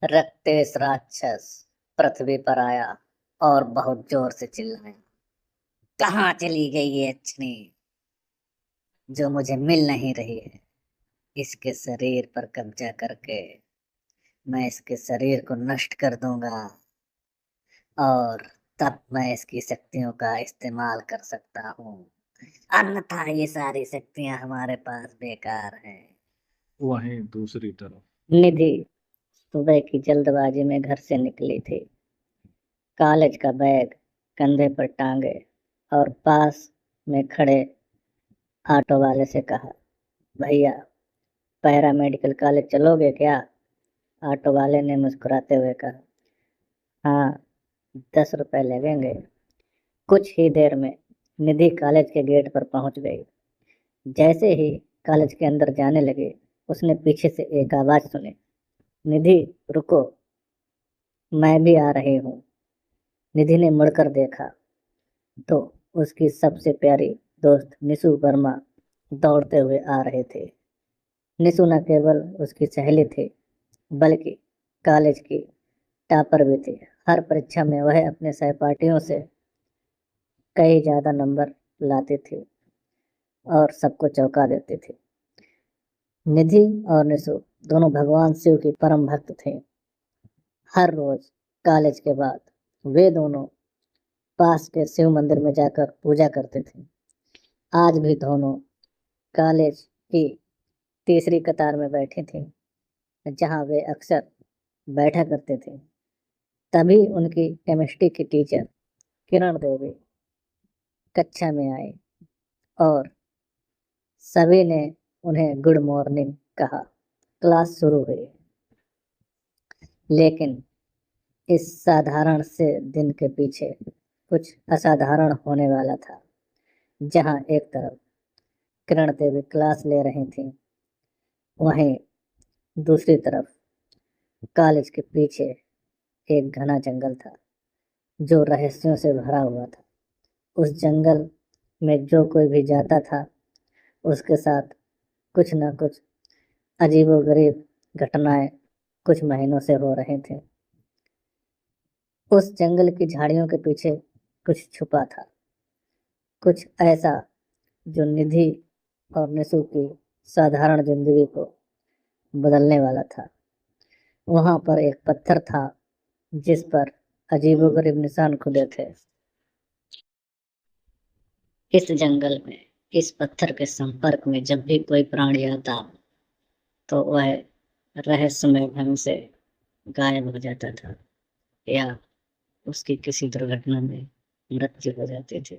रक्तेश राक्षस पृथ्वी पर आया और बहुत जोर से चिल्लाया, कहाँ चली गई ये अछनी जो मुझे मिल नहीं रही है। इसके शरीर पर कब्जा करके मैं इसके शरीर को नष्ट कर दूंगा और तब मैं इसकी शक्तियों का इस्तेमाल कर सकता हूँ, अन्यथा ये सारी शक्तियां हमारे पास बेकार हैं। वहीं दूसरी तरफ निधि सुबह की जल्दबाजी में घर से निकली थी। कॉलेज का बैग कंधे पर टांगे और पास में खड़े ऑटो वाले से कहा, भैया पैरा मेडिकल कॉलेज चलोगे क्या? ऑटो वाले ने मुस्कुराते हुए कहा, हाँ 10 रुपए लगेंगे। कुछ ही देर में निधि कॉलेज के गेट पर पहुंच गई। जैसे ही कॉलेज के अंदर जाने लगे, उसने पीछे से एक आवाज सुनी, निधि रुको, मैं भी आ रही हूँ। निधि ने मुड़कर देखा तो उसकी सबसे प्यारी दोस्त निशु वर्मा दौड़ते हुए आ रहे थे। निशु न केवल उसकी सहेली थी बल्कि कॉलेज की टॉपर भी थी। हर परीक्षा में वह अपने सहपाठियों से कई ज्यादा नंबर लाती थी और सबको चौंका देती थी। निधि और निशु दोनों भगवान शिव की परम भक्त थे। हर रोज कॉलेज के बाद वे दोनों पास के शिव मंदिर में जाकर पूजा करते थे। आज भी दोनों कॉलेज की तीसरी कतार में बैठी थी, जहां वे अक्सर बैठा करते थे। तभी उनकी केमिस्ट्री की टीचर किरण देवी कक्षा में आई और सभी ने उन्हें गुड मॉर्निंग कहा। क्लास शुरू हुई, लेकिन इस साधारण से दिन के पीछे कुछ असाधारण होने वाला था। जहां एक तरफ किरण देवी क्लास ले रही थी, वहीं दूसरी तरफ कॉलेज के पीछे एक घना जंगल था जो रहस्यों से भरा हुआ था। उस जंगल में जो कोई भी जाता था, उसके साथ कुछ न कुछ अजीबोगरीब घटनाएं कुछ महीनों से हो रही थी। उस जंगल की झाड़ियों के पीछे कुछ छुपा था, कुछ ऐसा जो निधि और निशु की साधारण जिंदगी को बदलने वाला था। वहां पर एक पत्थर था जिस पर अजीबोगरीब निशान खुदे थे। इस जंगल में इस पत्थर के संपर्क में जब भी कोई प्राणी आता तो वह रहस्यमय ढंग से गायब हो जाता था या उसकी किसी दुर्घटना में मृत्यु हो जाती थी।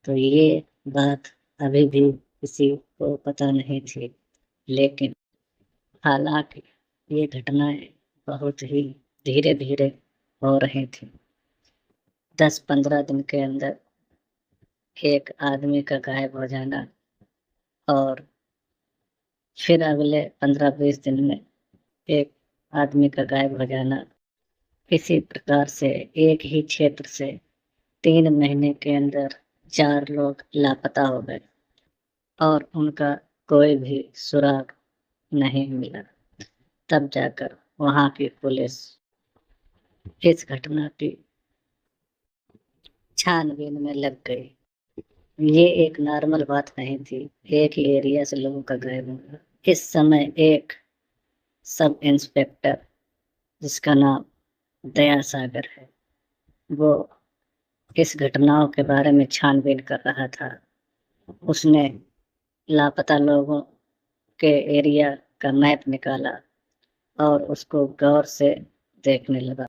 तो ये बात अभी भी किसी को पता नहीं थी, लेकिन हालांकि ये घटनाएं बहुत ही धीरे धीरे हो रही थी। 10-15 दिन के अंदर एक आदमी का गायब हो जाना और फिर अगले 15-20 दिन में एक आदमी का गायब हो जाना, इसी प्रकार से एक ही क्षेत्र से 3 महीने के अंदर 4 लोग लापता हो गए और उनका कोई भी सुराग नहीं मिला। तब जाकर वहां की पुलिस इस घटना की छानबीन में लग गई। ये एक नॉर्मल बात नहीं थी, एक ही एरिया से लोगों का गायब होना। इस समय एक सब इंस्पेक्टर जिसका नाम दया सागर है, वो इस घटनाओं के बारे में छानबीन कर रहा था। उसने लापता लोगों के एरिया का मैप निकाला और उसको गौर से देखने लगा।